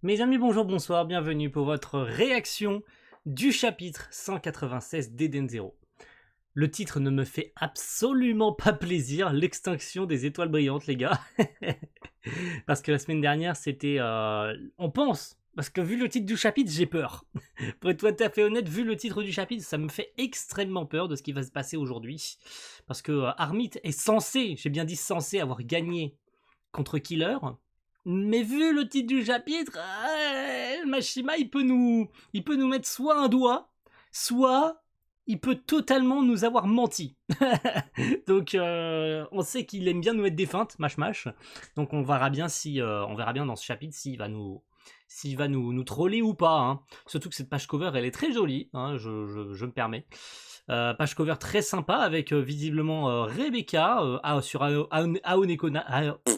Mes amis, bonjour, bonsoir, bienvenue pour votre réaction du chapitre 196 d'Eden Zero. Le titre ne me fait absolument pas plaisir, l'extinction des étoiles brillantes, les gars. Parce que la semaine dernière, c'était... on pense, parce que vu le titre du chapitre, j'ai peur. Pour être tout à fait honnête, vu le titre du chapitre, ça me fait extrêmement peur de ce qui va se passer aujourd'hui. Parce que Armit est censé, j'ai bien dit censé, avoir gagné contre Killer. Mais vu le titre du chapitre, Mashima il peut nous mettre soit un doigt, soit il peut totalement nous avoir menti. Donc on sait qu'il aime bien nous mettre des feintes, Mash. Donc on verra bien si on verra bien dans ce chapitre s'il va nous troller ou pas. Hein. Surtout que cette page cover elle est très jolie, hein, je me permets. Page cover très sympa avec visiblement Rebecca sur Aoneko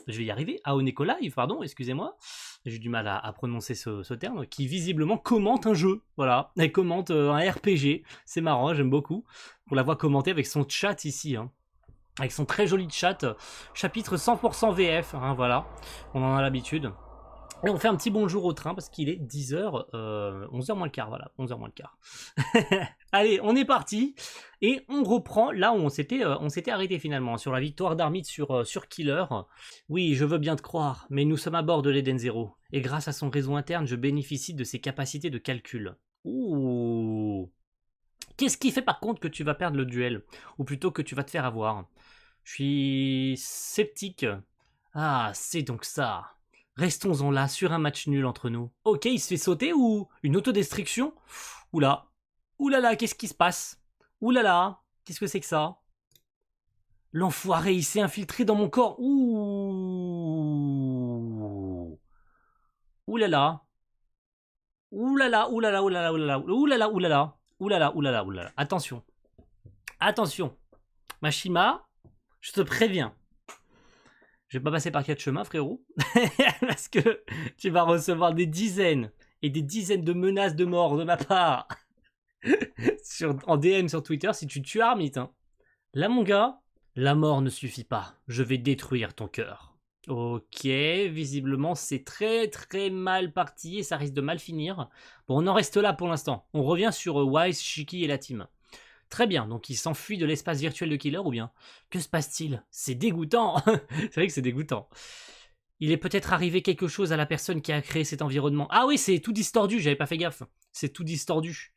je vais y arriver, Aoneko Live, pardon, excusez-moi, j'ai du mal à prononcer ce terme, qui visiblement commente un jeu, voilà, elle commente un RPG, c'est marrant, j'aime beaucoup, on la voit commenter avec son chat ici, hein. Avec son très joli chat, chapitre 100% VF, hein, voilà, on en a l'habitude. Et on fait un petit bonjour au train parce qu'il est 10h, 11h moins le quart, voilà, 11h moins le quart. Allez, on est parti et on reprend là où on s'était arrêté finalement, sur la victoire d'Armit sur Killer. Oui, je veux bien te croire, mais nous sommes à bord de l'Eden Zero et grâce à son réseau interne, je bénéficie de ses capacités de calcul. Ouh. Qu'est-ce qui fait par contre que tu vas perdre le duel, ou plutôt que tu vas te faire avoir? Je suis sceptique. Ah, c'est donc ça. Restons-en là, sur un match nul entre nous. Ok, il se fait sauter ou une autodestruction? Oula. Oulala, qu'est-ce qui se passe? Oulala, qu'est-ce que c'est que ça? L'enfoiré, il s'est infiltré dans mon corps. Ouh. Oulala. Oulala, oulala, oulala, oulala, oulala, oulala, oulala, oulala, oulala. Attention. Attention. Mashima, je te préviens. Je vais pas passer par 4 chemins, frérot. Parce que tu vas recevoir des dizaines et des dizaines de menaces de mort de ma part en DM sur Twitter si tu tues Armit. Hein. Là, mon gars, la mort ne suffit pas. Je vais détruire ton cœur. Ok, visiblement, c'est très très mal parti et ça risque de mal finir. Bon, on en reste là pour l'instant. On revient sur Wise, Shiki et la team. Très bien, donc il s'enfuit de l'espace virtuel de Killer ou bien? Que se passe-t-il? C'est dégoûtant. C'est vrai que c'est dégoûtant. Il est peut-être arrivé quelque chose à la personne qui a créé cet environnement. Ah oui, c'est tout distordu, j'avais pas fait gaffe. C'est tout distordu.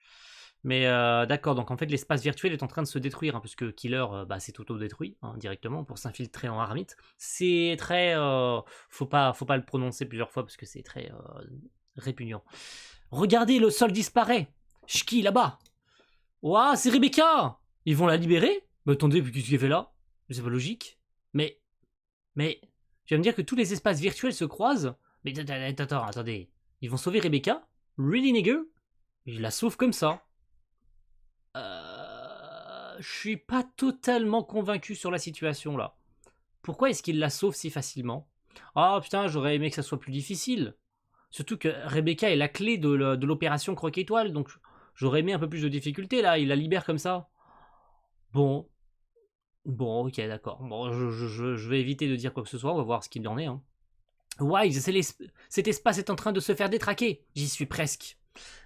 Mais d'accord, donc en fait l'espace virtuel est en train de se détruire, hein, puisque Killer s'est auto-détruit hein, directement pour s'infiltrer en Armit. C'est très... faut pas le prononcer plusieurs fois parce que c'est très répugnant. Regardez, le sol disparaît. Shki, là-bas. Ouah, c'est Rebecca! Ils vont la libérer? Mais attendez, qu'est-ce qu'elle fait là? C'est pas logique. Mais, tu vas me dire que tous les espaces virtuels se croisent? Mais attends, attendez. Ils vont sauver Rebecca? Really, nigga? Ils la sauvent comme ça. Je suis pas totalement convaincu sur la situation là. Pourquoi est-ce qu'ils la sauvent si facilement? Ah putain, j'aurais aimé que ça soit plus difficile. Surtout que Rebecca est la clé de l'opération Croque-Étoile, donc j'aurais aimé un peu plus de difficulté là, il la libère comme ça. Bon, ok, d'accord. Bon, je vais éviter de dire quoi que ce soit, on va voir ce qu'il en est. Hein. Wise, cet espace est en train de se faire détraquer. J'y suis presque.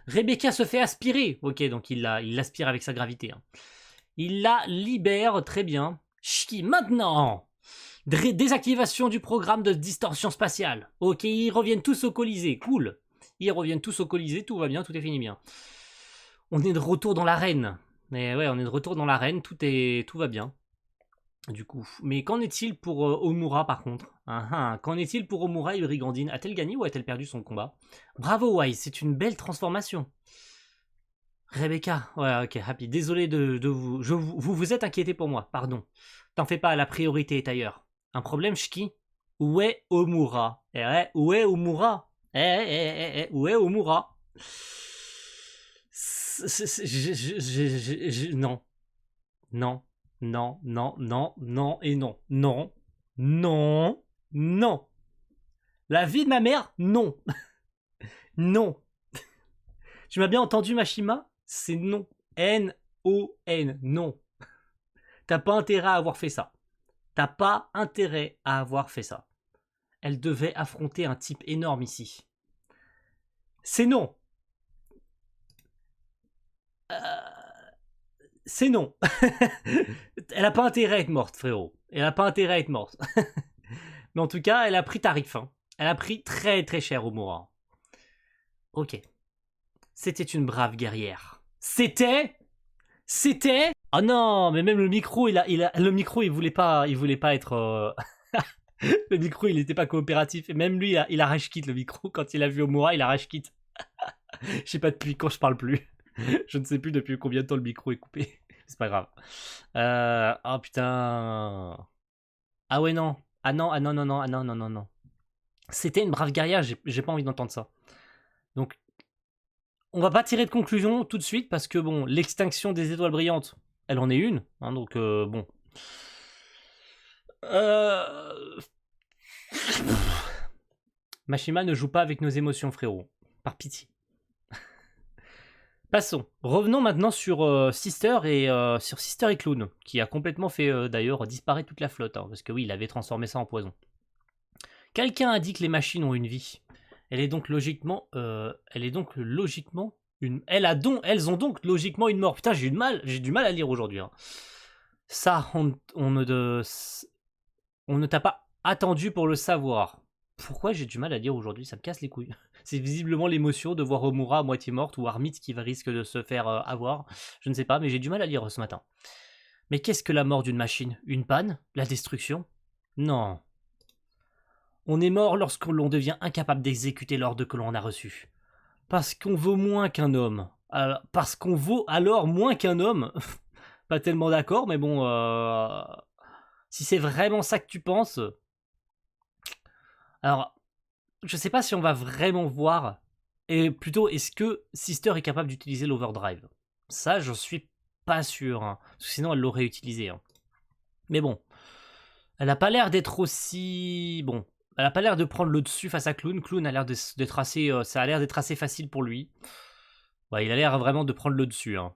Rebecca se fait aspirer. Ok, donc il l'aspire avec sa gravité. Hein. Il la libère, très bien. Shiki, maintenant! Désactivation du programme de distorsion spatiale. Ok, ils reviennent tous au Colisée, cool. Ils reviennent tous au Colisée, tout va bien, tout est fini bien. On est de retour dans l'arène. Mais ouais, on est de retour dans l'arène, tout va bien. Du coup. Mais qu'en est-il pour Omura par contre? Qu'en est-il pour Omura et Brigandine? A-t-elle gagné ou a-t-elle perdu son combat? Bravo Wise, c'est une belle transformation. Rebecca, ouais, ok, happy. Désolé de vous. Vous êtes inquiété pour moi, pardon. T'en fais pas, la priorité est ailleurs. Un problème, Shiki? Où est Omura? Où est Omura? Où est Omura? Non. Non. Non, non, non, non et non. Non. Non. Non. La vie de ma mère? Non. Non. Tu m'as bien entendu, Mashima? C'est non. N-O-N. Non. T'as pas intérêt à avoir fait ça. T'as pas intérêt à avoir fait ça. Elle devait affronter un type énorme ici. C'est non. C'est non. Elle a pas intérêt à être morte, frérot. Elle a pas intérêt à être morte. Mais en tout cas, elle a pris tarif. Hein. Elle a pris très très cher, Omura. Ok. C'était une brave guerrière. C'était. Oh non, mais même le micro, le micro, il voulait pas être. Le micro, il était pas coopératif. Et même lui, il a rage quitte le micro. Quand il a vu Omura, il a rage quitte. Je sais pas depuis quand je parle plus. Je ne sais plus depuis combien de temps le micro est coupé. C'est pas grave. Oh putain. Ah ouais, non. Ah non, ah non, non, non, ah non, non, non, non. C'était une brave guerrière, j'ai pas envie d'entendre ça. Donc, on va pas tirer de conclusion tout de suite parce que bon, l'extinction des étoiles brillantes, elle en est une. Hein, donc bon. Mashima ne joue pas avec nos émotions, frérot. Par pitié. Passons. Revenons maintenant sur Sister et Clown, qui a complètement fait d'ailleurs disparaître toute la flotte, hein, parce que oui, il avait transformé ça en poison. Quelqu'un a dit que les machines ont une vie. Elles ont donc logiquement une mort. Putain, j'ai du mal à lire aujourd'hui. Hein. Ça, on ne t'a pas attendu pour le savoir. Pourquoi j'ai du mal à lire aujourd'hui? Ça me casse les couilles. C'est visiblement l'émotion de voir Omura à moitié morte ou Armit qui risque de se faire avoir. Je ne sais pas, mais j'ai du mal à lire ce matin. Mais qu'est-ce que la mort d'une machine? Une panne? La destruction? Non. On est mort lorsque l'on devient incapable d'exécuter l'ordre que l'on a reçu. Parce qu'on vaut moins qu'un homme. Alors, parce qu'on vaut alors moins qu'un homme. Pas tellement d'accord, mais bon... Si c'est vraiment ça que tu penses... Alors, je sais pas si on va vraiment voir... Et plutôt, est-ce que Sister est capable d'utiliser l'overdrive? Ça, je suis pas sûr. Hein, parce que sinon, elle l'aurait utilisé. Hein. Mais bon. Elle a pas l'air d'être aussi... Bon. Elle a pas l'air de prendre le dessus face à Clown. Clown a l'air d'être assez... ça a l'air d'être assez facile pour lui. Ouais, il a l'air vraiment de prendre le dessus. Hein.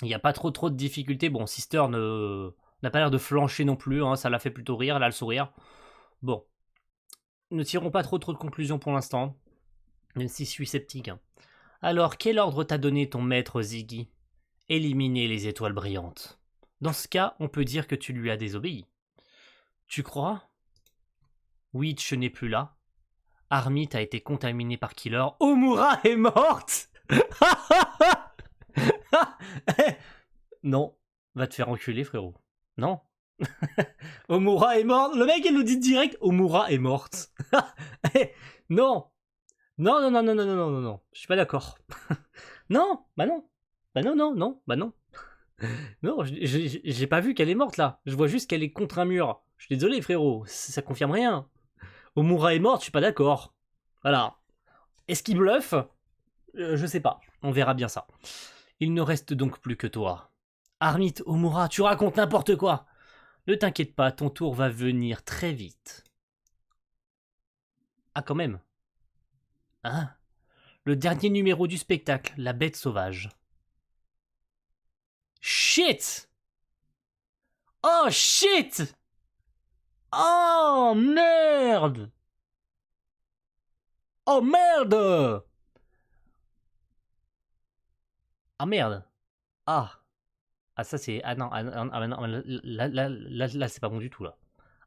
Il n'y a pas trop de difficultés. Bon, Sister n'a pas l'air de flancher non plus. Hein, ça l'a fait plutôt rire. Elle a le sourire. Bon. Ne tirons pas trop de conclusions pour l'instant. Même si je suis sceptique. Hein. Alors, quel ordre t'a donné ton maître Ziggy? Éliminer les étoiles brillantes. Dans ce cas, on peut dire que tu lui as désobéi. Tu crois? Witch n'est plus là. Armit a été contaminé par Killer. Omura est morte. Non, va te faire enculer, frérot. Non. Omura est morte. Le mec, il nous dit direct, Omura est morte. Non. Non, non, non, non, non, non, non, non, non. Je suis pas d'accord. Non, bah non. Bah non, non, non, bah non. Non, j'ai pas vu qu'elle est morte là. Je vois juste qu'elle est contre un mur. Je suis désolé, frérot. Ça confirme rien. Omura est morte, je suis pas d'accord. Voilà. Est-ce qu'il bluffe? Je sais pas. On verra bien ça. Il ne reste donc plus que toi. Armit, Omura, tu racontes n'importe quoi. Ne t'inquiète pas, ton tour va venir très vite. Ah, quand même. Hein? Le dernier numéro du spectacle, La Bête Sauvage. Shit! Oh, shit! Oh, merde! Oh, merde! Ah, merde! Ah! Ah, ça c'est... Ah non, là c'est pas bon du tout, là.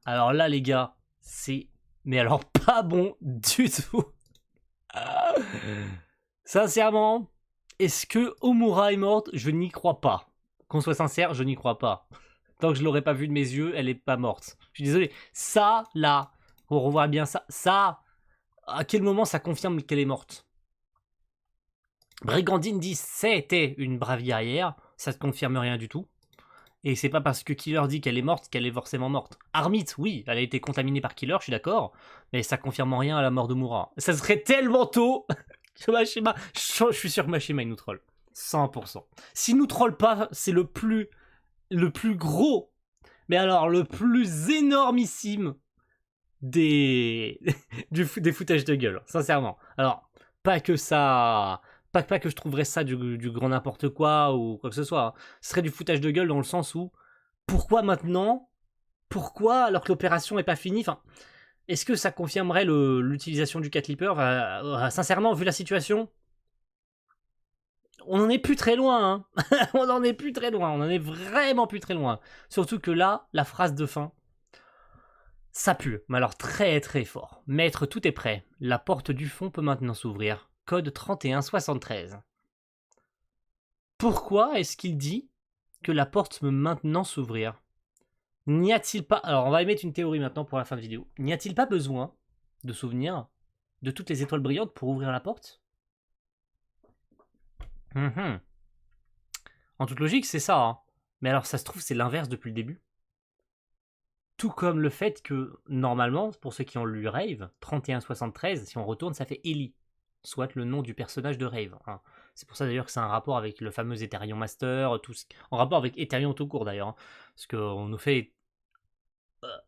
Alors là, les gars, c'est... Mais alors, pas bon du tout. Sincèrement, est-ce que Omura est morte? Je n'y crois pas. Qu'on soit sincère, je n'y crois pas. Tant que je l'aurais pas vu de mes yeux, elle est pas morte. Je suis désolé. Ça, là, on revoit bien ça. Ça, à quel moment ça confirme qu'elle est morte? Brigandine dit c'était une brave guerrière. Ça ne confirme rien du tout. Et c'est pas parce que Killer dit qu'elle est morte qu'elle est forcément morte. Armit, oui, elle a été contaminée par Killer, je suis d'accord, mais ça confirme rien à la mort de Moura. Ça serait tellement tôt que Mashima... Je suis sûr que Mashima, il nous troll. 100%. S'il nous troll pas, c'est le plus gros, mais alors le plus énormissime des foutages de gueule, sincèrement. Alors, pas que ça... Pas que je trouverais ça du grand n'importe quoi ou quoi que ce soit. Hein. Ce serait du foutage de gueule dans le sens où pourquoi maintenant? Pourquoi alors que l'opération est pas finie? Enfin, Est-ce que ça confirmerait l'utilisation du Cat Leaper? Sincèrement, vu la situation, on n'en est plus très loin, hein. On n'en est plus très loin, on en est vraiment plus très loin. Surtout que là, la phrase de fin, ça pue, mais alors très très fort. Maître, tout est prêt. La porte du fond peut maintenant s'ouvrir. Code 3173. Pourquoi est-ce qu'il dit que la porte peut maintenant s'ouvrir? N'y a-t-il pas... Alors, on va émettre une théorie maintenant pour la fin de vidéo. N'y a-t-il pas besoin de souvenir de toutes les étoiles brillantes pour ouvrir la porte? En toute logique, c'est ça. Hein. Mais alors, ça se trouve, c'est l'inverse depuis le début. Tout comme le fait que, normalement, pour ceux qui ont lu Rave, 3173, si on retourne, ça fait Ellie, soit le nom du personnage de Rave. Hein. C'est pour ça d'ailleurs que c'est un rapport avec le fameux Ethereum Master, en rapport avec Ethereum tout court d'ailleurs. Hein. Parce qu'on nous fait...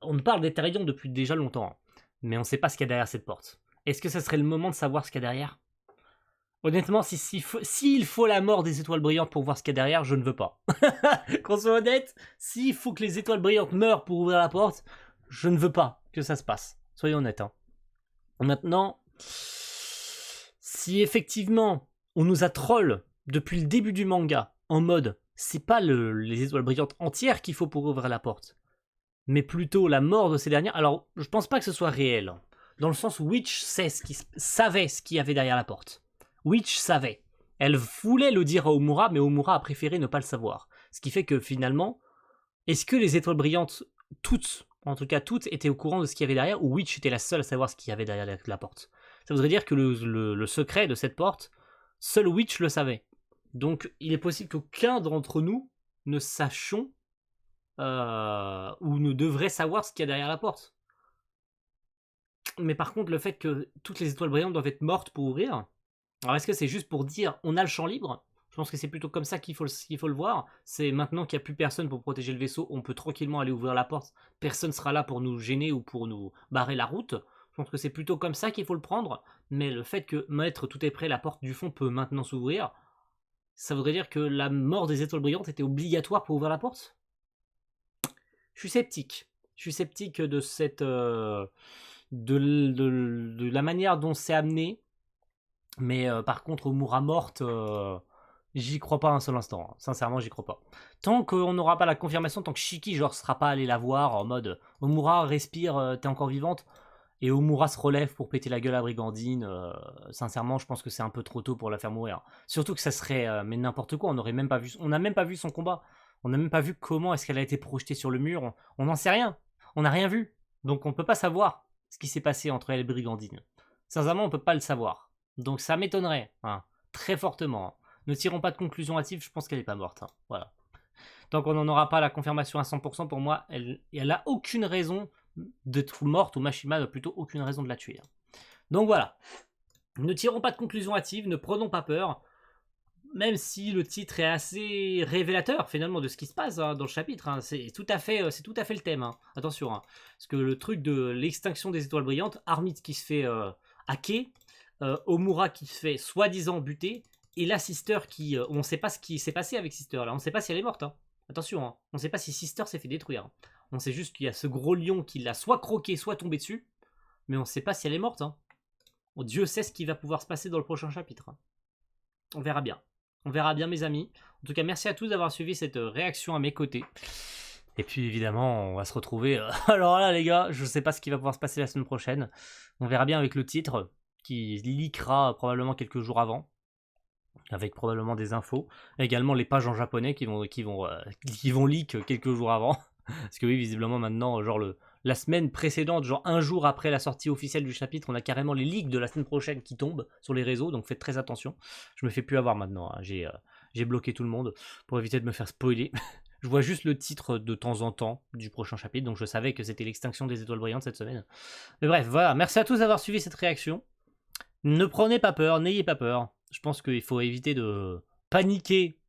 on nous parle d'Ethereum depuis déjà longtemps, hein. Mais on ne sait pas ce qu'il y a derrière cette porte. Est-ce que ça serait le moment de savoir ce qu'il y a derrière? Honnêtement, s'il faut la mort des étoiles brillantes pour voir ce qu'il y a derrière, je ne veux pas. Qu'on soit honnête, s'il faut que les étoiles brillantes meurent pour ouvrir la porte, je ne veux pas que ça se passe. Soyons honnêtes. Hein. Maintenant, si effectivement on nous a troll depuis le début du manga en mode c'est pas les étoiles brillantes entières qu'il faut pour ouvrir la porte, mais plutôt la mort de ces dernières, alors je pense pas que ce soit réel. Dans le sens où Witch savait ce qu'il y avait derrière la porte. Witch savait. Elle voulait le dire à Omura, mais Omura a préféré ne pas le savoir. Ce qui fait que finalement, est-ce que les étoiles brillantes, toutes, en tout cas toutes, étaient au courant de ce qu'il y avait derrière, ou Witch était la seule à savoir ce qu'il y avait derrière la porte? Ça voudrait dire que le secret de cette porte, seul Witch le savait. Donc il est possible qu'aucun d'entre nous ne sachions ou ne devrait savoir ce qu'il y a derrière la porte. Mais par contre, le fait que toutes les étoiles brillantes doivent être mortes pour ouvrir, alors est-ce que c'est juste pour dire on a le champ libre? Je pense que c'est plutôt comme ça qu'il faut le voir. C'est maintenant qu'il n'y a plus personne pour protéger le vaisseau, on peut tranquillement aller ouvrir la porte. Personne sera là pour nous gêner ou pour nous barrer la route. Je pense que c'est plutôt comme ça qu'il faut le prendre. Mais le fait que maître tout est prêt, la porte du fond peut maintenant s'ouvrir, ça voudrait dire que la mort des étoiles brillantes était obligatoire pour ouvrir la porte? Je suis sceptique. Je suis sceptique de cette... de la manière dont c'est amené. Mais par contre, Omura morte, j'y crois pas un seul instant. Hein. Sincèrement, j'y crois pas. Tant qu'on n'aura pas la confirmation, tant que Shiki genre sera pas allé la voir en mode Omura respire, t'es encore vivante, et Omura se relève pour péter la gueule à Brigandine, sincèrement, je pense que c'est un peu trop tôt pour la faire mourir. Surtout que ça serait mais n'importe quoi. On n'a même pas vu son combat. On n'a même pas vu comment est-ce qu'elle a été projetée sur le mur. On n'en sait rien. On n'a rien vu. Donc on peut pas savoir ce qui s'est passé entre elle et Brigandine. Sincèrement, on peut pas le savoir. Donc ça m'étonnerait, hein, très fortement. Ne tirons pas de conclusion hâtive, je pense qu'elle n'est pas morte. Hein, voilà. Tant qu'on n'en aura pas la confirmation à 100%, pour moi, elle a aucune raison d'être morte, ou Mashima n'a plutôt aucune raison de la tuer. Hein. Donc voilà. Ne tirons pas de conclusion hâtive, ne prenons pas peur. Même si le titre est assez révélateur finalement de ce qui se passe hein, dans le chapitre, hein. C'est tout à fait le thème. Hein. Attention, hein. Parce que le truc de l'extinction des étoiles brillantes, Armit qui se fait hacker, Omura qui se fait soi-disant buter, et la Sister qui... on ne sait pas ce qui s'est passé avec Sister, là. On ne sait pas si elle est morte. Hein. Attention, hein. On ne sait pas si Sister s'est fait détruire. Hein. On sait juste qu'il y a ce gros lion qui l'a soit croqué, soit tombé dessus, mais on ne sait pas si elle est morte. Hein. Oh, Dieu sait ce qui va pouvoir se passer dans le prochain chapitre. Hein. On verra bien. On verra bien, mes amis. En tout cas, merci à tous d'avoir suivi cette réaction à mes côtés. Et puis, évidemment, on va se retrouver... alors là, les gars, je ne sais pas ce qui va pouvoir se passer la semaine prochaine. On verra bien avec le titre, qui leakera probablement quelques jours avant, avec probablement des infos. Également les pages en japonais qui vont leak quelques jours avant. Parce que oui, visiblement maintenant, genre la semaine précédente, genre un jour après la sortie officielle du chapitre, on a carrément les leaks de la semaine prochaine qui tombent sur les réseaux, donc faites très attention. Je me fais plus avoir maintenant, hein. J'ai bloqué tout le monde pour éviter de me faire spoiler. Je vois juste le titre de temps en temps du prochain chapitre, donc je savais que c'était l'extinction des étoiles brillantes cette semaine. Mais bref, voilà, merci à tous d'avoir suivi cette réaction. Ne prenez pas peur, n'ayez pas peur. Je pense qu'il faut éviter de paniquer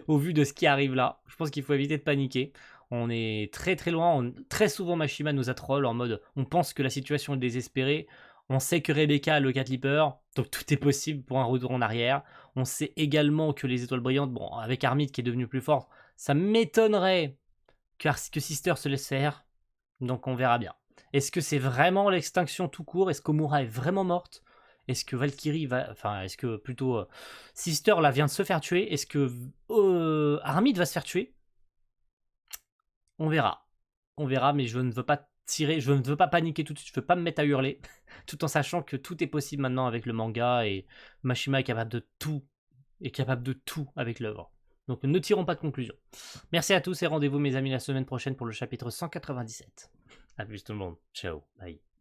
au vu de ce qui arrive là. Je pense qu'il faut éviter de paniquer. On est très très loin. Très souvent, Mashima nous a troll en mode on pense que la situation est désespérée. On sait que Rebecca a le Cat Leaper, donc tout est possible pour un retour en arrière. On sait également que les étoiles brillantes, bon, avec Armit qui est devenu plus fort, ça m'étonnerait que Sister se laisse faire. Donc on verra bien. Est-ce que c'est vraiment l'extinction tout court? Est-ce qu'Omura est vraiment morte? Est-ce que Valkyrie va... Enfin, est-ce que plutôt... Sister, là, vient de se faire tuer? Est-ce que Armid va se faire tuer? On verra. On verra, mais je ne veux pas tirer, je ne veux pas paniquer tout de suite, je veux pas me mettre à hurler, tout en sachant que tout est possible maintenant avec le manga, et Mashima est capable de tout avec l'œuvre. Donc ne tirons pas de conclusion. Merci à tous et rendez-vous mes amis la semaine prochaine pour le chapitre 197. A plus tout le monde. Ciao. Bye.